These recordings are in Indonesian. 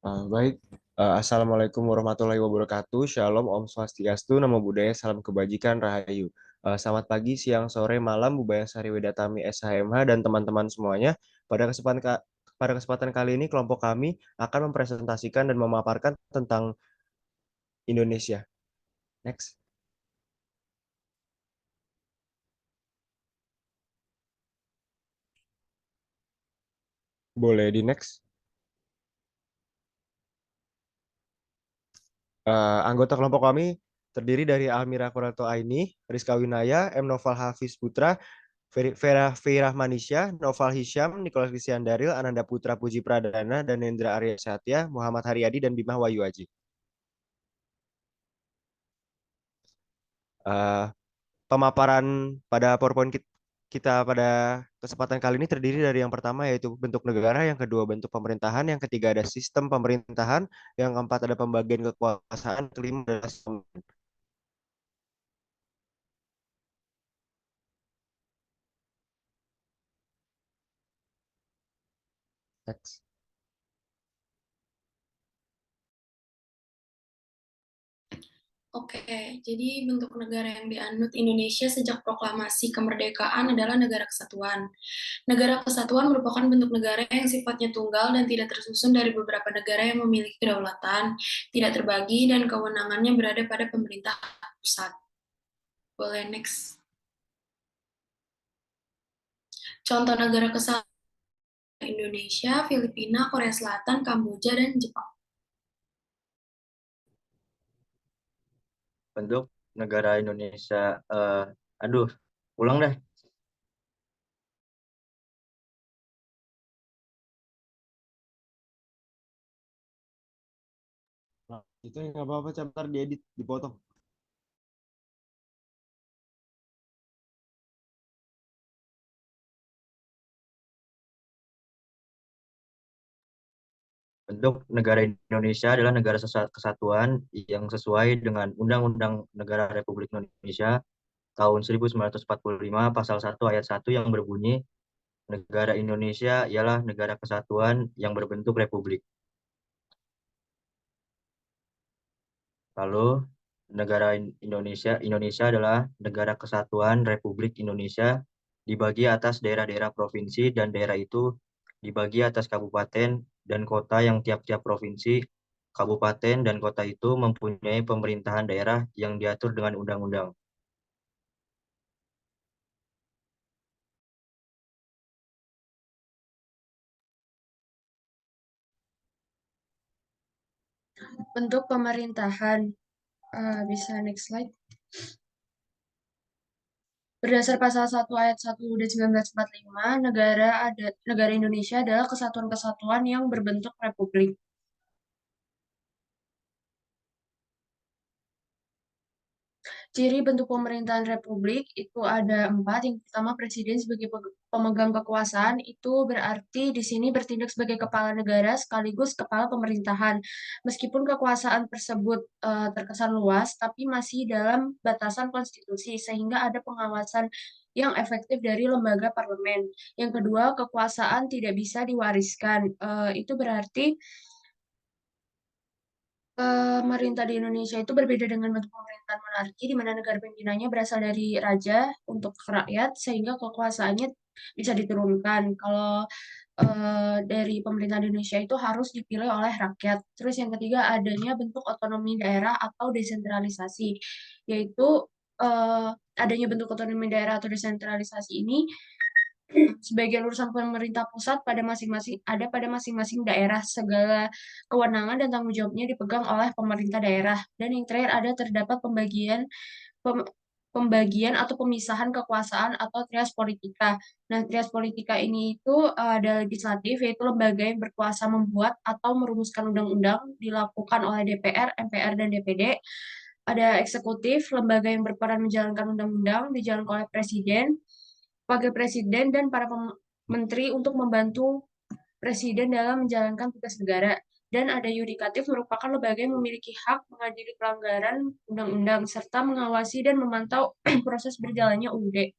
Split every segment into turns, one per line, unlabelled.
Baik. Assalamualaikum warahmatullahi wabarakatuh. Shalom, Om Swastiastu, Namo Buddhaya, Salam Kebajikan, Rahayu. Selamat pagi, siang, sore, malam, Bu Bayang Wedatami SHMH dan teman-teman semuanya. Pada kesempatan pada kesempatan kali ini, kelompok kami akan mempresentasikan dan memaparkan tentang Indonesia. Next. Boleh di next. Anggota kelompok kami terdiri dari Almira Koranto Aini, Rizka Winaya, M. Noval Hafiz Putra, Vera Manisha, Noval Hisham, Nicholas Christian Daril, Ananda Putra Puji Pradana, dan Nendra Arya Satya, Muhammad Haryadi, dan Bima Wahyu Aji. Eh, Pemaparan pada PowerPoint kita pada kesempatan kali ini terdiri dari yang pertama yaitu bentuk negara, yang kedua bentuk pemerintahan, yang ketiga ada sistem pemerintahan, yang keempat ada pembagian kekuasaan, kelima adalah sistem. Next.
Oke, jadi bentuk negara yang dianut Indonesia sejak proklamasi kemerdekaan adalah negara kesatuan. Negara kesatuan merupakan bentuk negara yang sifatnya tunggal dan tidak tersusun dari beberapa negara yang memiliki kedaulatan, tidak terbagi, dan kewenangannya berada pada pemerintah pusat. Boleh next. Contoh negara kesatuan Indonesia, Filipina, Korea Selatan, Kamboja, dan Jepang.
Bentuk negara Indonesia. Aduh, ulang deh.
Nah, itu nggak apa-apa, chapter diedit, dipotong.
Bentuk negara Indonesia adalah negara kesatuan yang sesuai dengan Undang-Undang Negara Republik Indonesia tahun 1945 pasal 1 ayat 1 yang berbunyi negara Indonesia ialah negara kesatuan yang berbentuk republik. Lalu negara Indonesia adalah negara kesatuan Republik Indonesia dibagi atas daerah-daerah provinsi dan daerah itu dibagi atas kabupaten dan kota yang tiap-tiap provinsi, kabupaten dan kota itu mempunyai pemerintahan daerah yang diatur dengan undang-undang.
Bentuk pemerintahan. Bisa next slide. Berdasar pasal 1 ayat 1 UUD 1945, negara Indonesia adalah kesatuan-kesatuan yang berbentuk republik. Ciri bentuk pemerintahan republik itu ada 4. Yang pertama, presiden sebagai pemegang kekuasaan, itu berarti di sini bertindak sebagai kepala negara sekaligus kepala pemerintahan. Meskipun kekuasaan tersebut terkesan luas, tapi masih dalam batasan konstitusi, sehingga ada pengawasan yang efektif dari lembaga parlemen. Yang kedua, kekuasaan tidak bisa diwariskan. Itu berarti pemerintah di Indonesia itu berbeda dengan bentuk pemerintahan monarki, di mana negara pimpinannya berasal dari raja untuk rakyat, sehingga kekuasaannya bisa diturunkan. Kalau dari pemerintahan Indonesia itu harus dipilih oleh rakyat. Terus yang ketiga, adanya bentuk otonomi daerah atau desentralisasi, yaitu eh, adanya bentuk otonomi daerah atau desentralisasi ini sebagian urusan pemerintah pusat pada masing-masing daerah, segala kewenangan dan tanggung jawabnya dipegang oleh pemerintah daerah. Dan yang terakhir ada terdapat pem- pembagian atau pemisahan kekuasaan atau trias politika. Nah, trias politika ini itu ada legislatif, yaitu lembaga yang berkuasa membuat atau merumuskan undang-undang, dilakukan oleh DPR, MPR, dan DPD. Ada eksekutif, lembaga yang berperan menjalankan undang-undang, dijalankan oleh presiden, wakil presiden, dan para menteri untuk membantu presiden dalam menjalankan tugas negara. Dan ada yudikatif, merupakan lembaga yang memiliki hak mengadili pelanggaran undang-undang serta mengawasi dan memantau proses berjalannya UUD.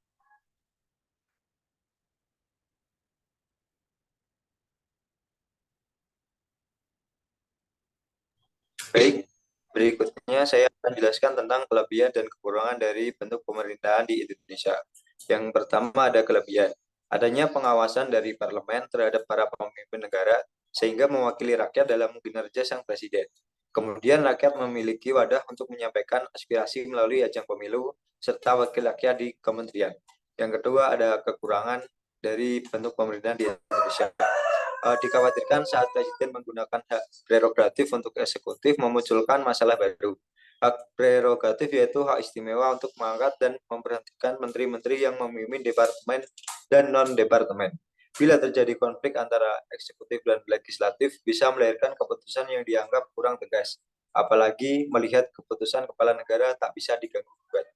Baik, berikutnya saya akan jelaskan tentang kelebihan dan kekurangan dari bentuk pemerintahan di Indonesia. Yang pertama ada kelebihan. Adanya pengawasan dari parlemen terhadap para pemimpin negara sehingga mewakili rakyat dalam kinerja sang presiden. Kemudian rakyat memiliki wadah untuk menyampaikan aspirasi melalui ajang pemilu serta wakil rakyat di kementerian. Yang kedua ada kekurangan dari bentuk pemerintahan di Indonesia. Dikhawatirkan saat presiden menggunakan hak prerogatif untuk eksekutif memunculkan masalah baru. Hak prerogatif yaitu hak istimewa untuk mengangkat dan memberhentikan menteri-menteri yang memimpin departemen dan non-departemen. Bila terjadi konflik antara eksekutif dan legislatif, bisa melahirkan keputusan yang dianggap kurang tegas. Apalagi melihat keputusan kepala negara tak bisa diganggu-gugat.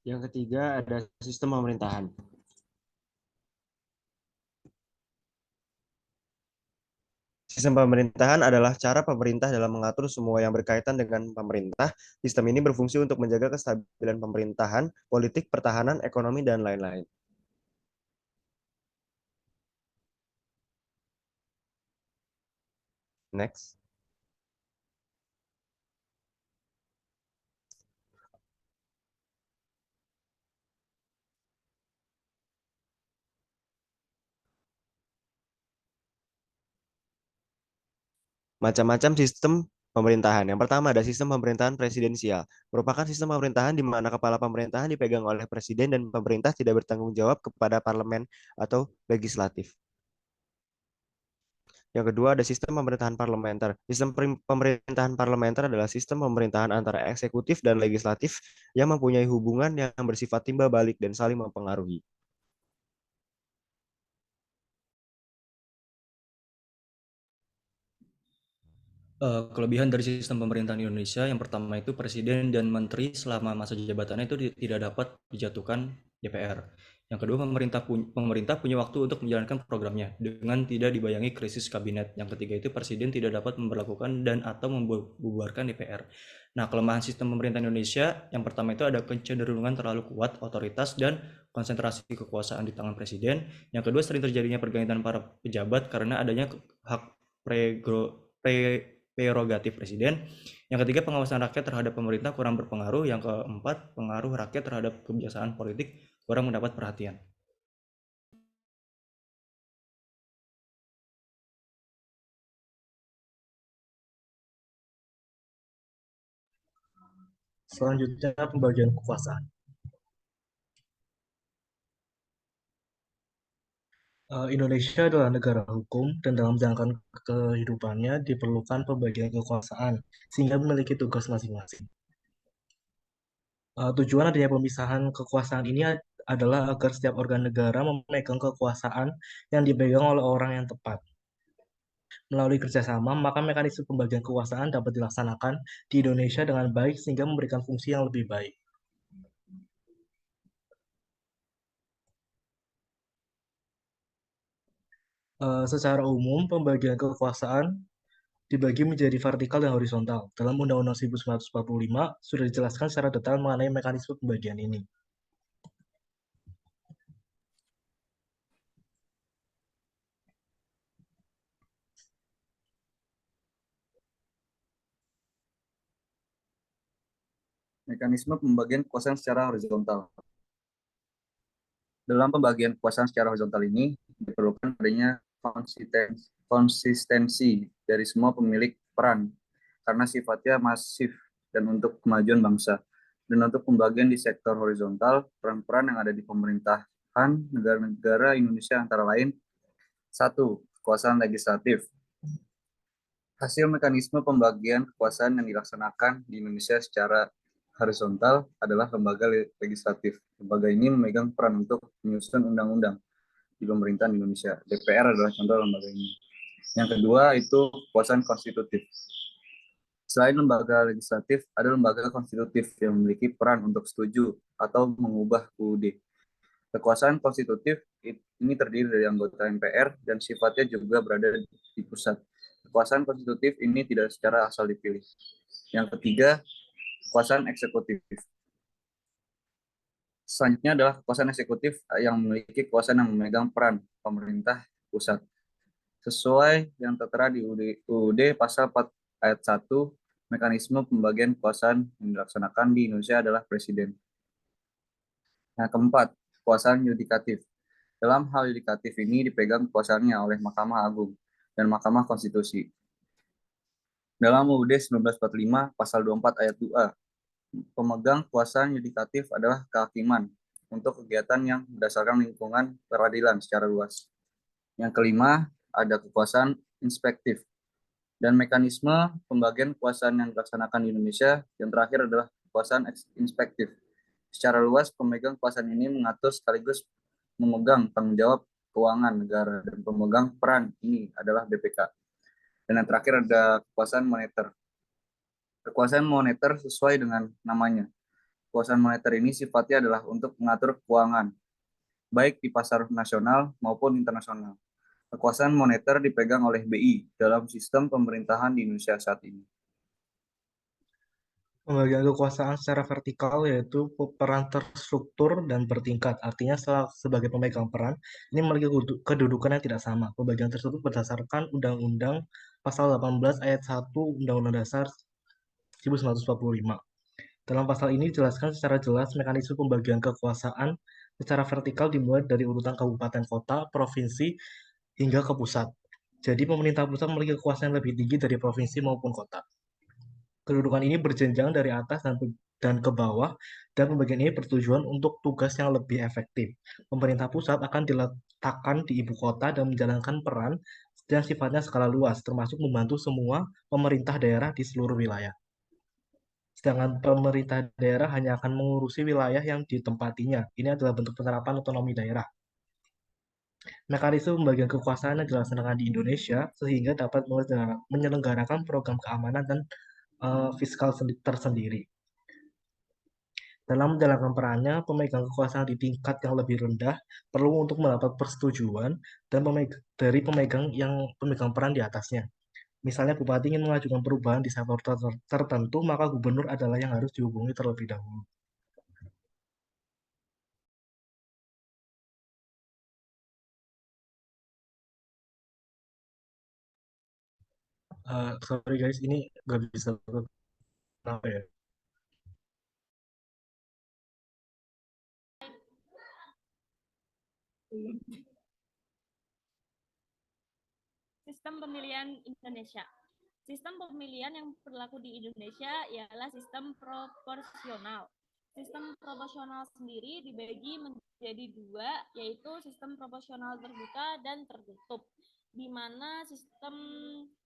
Yang ketiga ada sistem pemerintahan. Sistem pemerintahan adalah cara pemerintah dalam mengatur semua yang berkaitan dengan pemerintah. Sistem ini berfungsi untuk menjaga kestabilan pemerintahan, politik, pertahanan, ekonomi, dan lain-lain. Next. Macam-macam sistem pemerintahan. Yang pertama ada sistem pemerintahan presidensial. Merupakan sistem pemerintahan di mana kepala pemerintahan dipegang oleh presiden dan pemerintah tidak bertanggung jawab kepada parlemen atau legislatif. Yang kedua ada sistem pemerintahan parlementer. Sistem pemerintahan parlementer adalah sistem pemerintahan antara eksekutif dan legislatif yang mempunyai hubungan yang bersifat timbal balik dan saling mempengaruhi.
Kelebihan dari sistem pemerintahan Indonesia yang pertama itu presiden dan menteri selama masa jabatannya itu tidak dapat dijatuhkan DPR. Yang kedua pemerintah punya waktu untuk menjalankan programnya dengan tidak dibayangi krisis kabinet. Yang ketiga itu presiden tidak dapat memperlakukan dan atau membubarkan DPR. Nah, kelemahan sistem pemerintahan Indonesia yang pertama itu ada kecenderungan terlalu kuat otoritas dan konsentrasi kekuasaan di tangan presiden. Yang kedua sering terjadinya pergantian para pejabat karena adanya hak prerogatif presiden. Yang ketiga, pengawasan rakyat terhadap pemerintah kurang berpengaruh. Yang keempat, pengaruh rakyat terhadap kebiasaan politik kurang mendapat perhatian.
Selanjutnya pembagian kekuasaan. Indonesia adalah negara hukum dan dalam menjalankan kehidupannya diperlukan pembagian kekuasaan sehingga memiliki tugas masing-masing. Tujuan adanya pemisahan kekuasaan ini adalah agar setiap organ negara memegang kekuasaan yang dipegang oleh orang yang tepat. Melalui kerjasama, maka mekanisme pembagian kekuasaan dapat dilaksanakan di Indonesia dengan baik sehingga memberikan fungsi yang lebih baik. Secara umum, pembagian kekuasaan dibagi menjadi vertikal dan horizontal. Dalam Undang-Undang 1945 sudah dijelaskan secara detail mengenai mekanisme pembagian ini.
Mekanisme pembagian kekuasaan secara horizontal. Dalam pembagian kekuasaan secara horizontal ini diperlukan adanya konsistensi dari semua pemilik peran karena sifatnya masif dan untuk kemajuan bangsa. Dan untuk pembagian di sektor horizontal, peran-peran yang ada di pemerintahan negara-negara Indonesia antara lain: 1. Kekuasaan legislatif. Hasil mekanisme pembagian kekuasaan yang dilaksanakan di Indonesia secara horizontal adalah lembaga legislatif. Lembaga ini memegang peran untuk menyusun undang-undang di pemerintahan Indonesia. DPR adalah contoh lembaga ini. Yang kedua itu kekuasaan konstitutif. Selain lembaga legislatif, ada lembaga konstitutif yang memiliki peran untuk setuju atau mengubah UUD. Kekuasaan konstitutif ini terdiri dari anggota MPR dan sifatnya juga berada di pusat. Kekuasaan konstitutif ini tidak secara asal dipilih. Yang ketiga, kekuasaan eksekutif. Selanjutnya adalah kekuasaan eksekutif yang memiliki kekuasaan yang memegang peran pemerintah pusat. Sesuai yang tertera di UUD pasal 4 ayat 1, mekanisme pembagian kekuasaan yang dilaksanakan di Indonesia adalah presiden. Yang keempat, kekuasaan yudikatif. Dalam hal yudikatif ini dipegang kekuasaannya oleh Mahkamah Agung dan Mahkamah Konstitusi. Dalam UUD 1945 pasal 24 ayat 2, pemegang kekuasaan yudikatif adalah kehakiman untuk kegiatan yang berdasarkan lingkungan peradilan secara luas. Yang kelima, ada kekuasaan inspektif. Dan mekanisme pembagian kekuasaan yang dilaksanakan di Indonesia yang terakhir adalah kekuasaan inspektif. Secara luas, pemegang kekuasaan ini mengatur sekaligus memegang tanggung jawab keuangan negara, dan pemegang peran ini adalah BPK. Dan yang terakhir ada kekuasaan moneter. Kekuasaan moneter sesuai dengan namanya. Kekuasaan moneter ini sifatnya adalah untuk mengatur keuangan, baik di pasar nasional maupun internasional. Kekuasaan moneter dipegang oleh BI dalam sistem pemerintahan di Indonesia saat ini.
Pembagian kekuasaan secara vertikal yaitu peran terstruktur dan bertingkat. Artinya sebagai pemegang peran, ini memiliki kedudukan yang tidak sama. Pembagian tersebut berdasarkan Undang-Undang Pasal 18 Ayat 1 Undang-Undang Dasar 1945. Dalam pasal ini dijelaskan secara jelas mekanisme pembagian kekuasaan secara vertikal dimulai dari urutan kabupaten kota, provinsi, hingga ke pusat. Jadi pemerintah pusat memiliki kekuasaan yang lebih tinggi dari provinsi maupun kota. Kedudukan ini berjenjang dari atas dan ke bawah, dan pembagian ini bertujuan untuk tugas yang lebih efektif. Pemerintah pusat akan diletakkan di ibu kota dan menjalankan peran yang sifatnya skala luas, termasuk membantu semua pemerintah daerah di seluruh wilayah. Sedangkan pemerintah daerah hanya akan mengurusi wilayah yang ditempatinya. Ini adalah bentuk penerapan otonomi daerah. Mekanisme pembagian kekuasaan yang dilaksanakan di Indonesia sehingga dapat menyelenggarakan program keamanan dan fiskal tersendiri. Dalam menjalankan perannya, pemegang kekuasaan di tingkat yang lebih rendah perlu untuk mendapat persetujuan dari pemegang peran di atasnya. Misalnya bupati ingin mengajukan perubahan di sektor tertentu, maka gubernur adalah yang harus dihubungi terlebih dahulu. Sorry guys, ini nggak bisa kenapa ya?
Sistem pemilihan Indonesia. Sistem pemilihan yang berlaku di Indonesia ialah sistem proporsional. Sistem proporsional sendiri dibagi menjadi dua, yaitu sistem proporsional terbuka dan tertutup, di mana sistem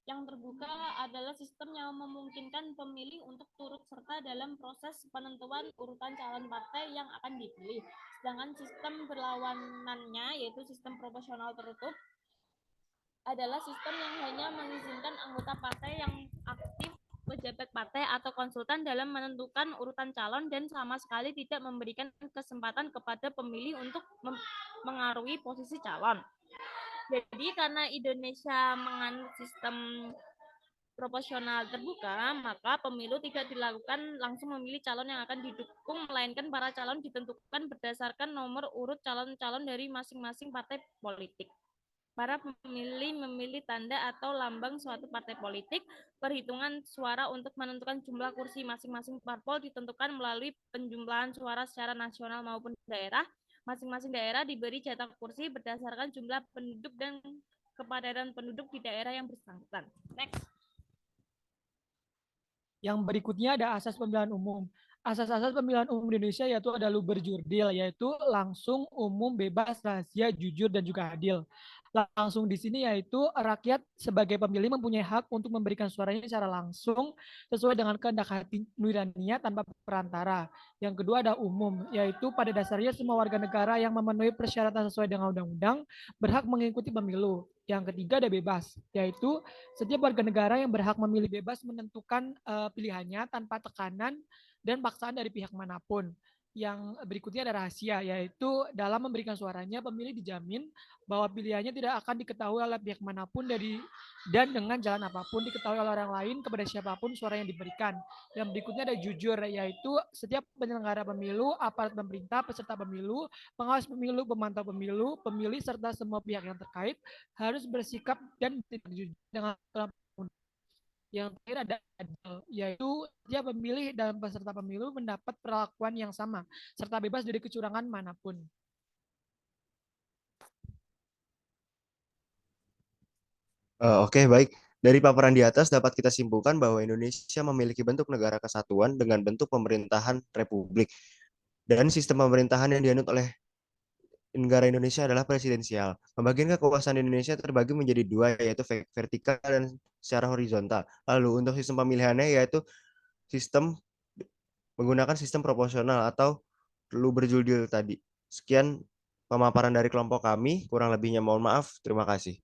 yang terbuka adalah sistem yang memungkinkan pemilih untuk turut serta dalam proses penentuan urutan calon partai yang akan dipilih. Sedangkan sistem berlawanannya, yaitu sistem proporsional tertutup, adalah sistem yang hanya mengizinkan anggota partai yang aktif, pejabat partai atau konsultan dalam menentukan urutan calon dan sama sekali tidak memberikan kesempatan kepada pemilih untuk mengaruhi posisi calon. Jadi karena Indonesia menganut sistem proporsional terbuka, maka pemilu tidak dilakukan langsung memilih calon yang akan didukung, melainkan para calon ditentukan berdasarkan nomor urut calon-calon dari masing-masing partai politik. Para pemilih memilih tanda atau lambang suatu partai politik. Perhitungan suara untuk menentukan jumlah kursi masing-masing parpol ditentukan melalui penjumlahan suara secara nasional maupun daerah. Masing-masing daerah diberi jatah kursi berdasarkan jumlah penduduk dan kepadatan penduduk di daerah yang bersangkutan. Next.
Yang berikutnya ada asas pemilihan umum. Asas-asas pemilihan umum di Indonesia yaitu ada luber jurdil, yaitu langsung, umum, bebas, rahasia, jujur, dan juga adil. Langsung di sini yaitu rakyat sebagai pemilih mempunyai hak untuk memberikan suaranya secara langsung sesuai dengan kehendak hati nuraninya tanpa perantara. Yang kedua ada umum, yaitu pada dasarnya semua warga negara yang memenuhi persyaratan sesuai dengan undang-undang berhak mengikuti pemilu. Yang ketiga ada bebas, yaitu setiap warga negara yang berhak memilih bebas menentukan pilihannya tanpa tekanan dan paksaan dari pihak manapun. Yang berikutnya ada rahasia, yaitu dalam memberikan suaranya, pemilih dijamin bahwa pilihannya tidak akan diketahui oleh pihak manapun dan dengan jalan apapun diketahui oleh orang lain kepada siapapun suara yang diberikan. Yang berikutnya ada jujur, yaitu setiap penyelenggara pemilu, aparat pemerintah, peserta pemilu, pengawas pemilu, pemantau pemilu, pemilih, serta semua pihak yang terkait harus bersikap dan tidak jujur dengan yang terakhir ada adil, yaitu setiap pemilih dan peserta pemilu mendapat perlakuan yang sama, serta bebas dari kecurangan manapun.
Oke, baik. Dari paparan di atas dapat kita simpulkan bahwa Indonesia memiliki bentuk negara kesatuan dengan bentuk pemerintahan republik. Dan sistem pemerintahan yang dianut oleh negara Indonesia adalah presidensial. Pembagian kekuasaan Indonesia terbagi menjadi dua, yaitu vertikal dan secara horizontal. Lalu untuk sistem pemilihannya yaitu sistem menggunakan sistem proporsional atau lu berjudul tadi. Sekian pemaparan dari kelompok kami, kurang lebihnya mohon maaf. Terima kasih.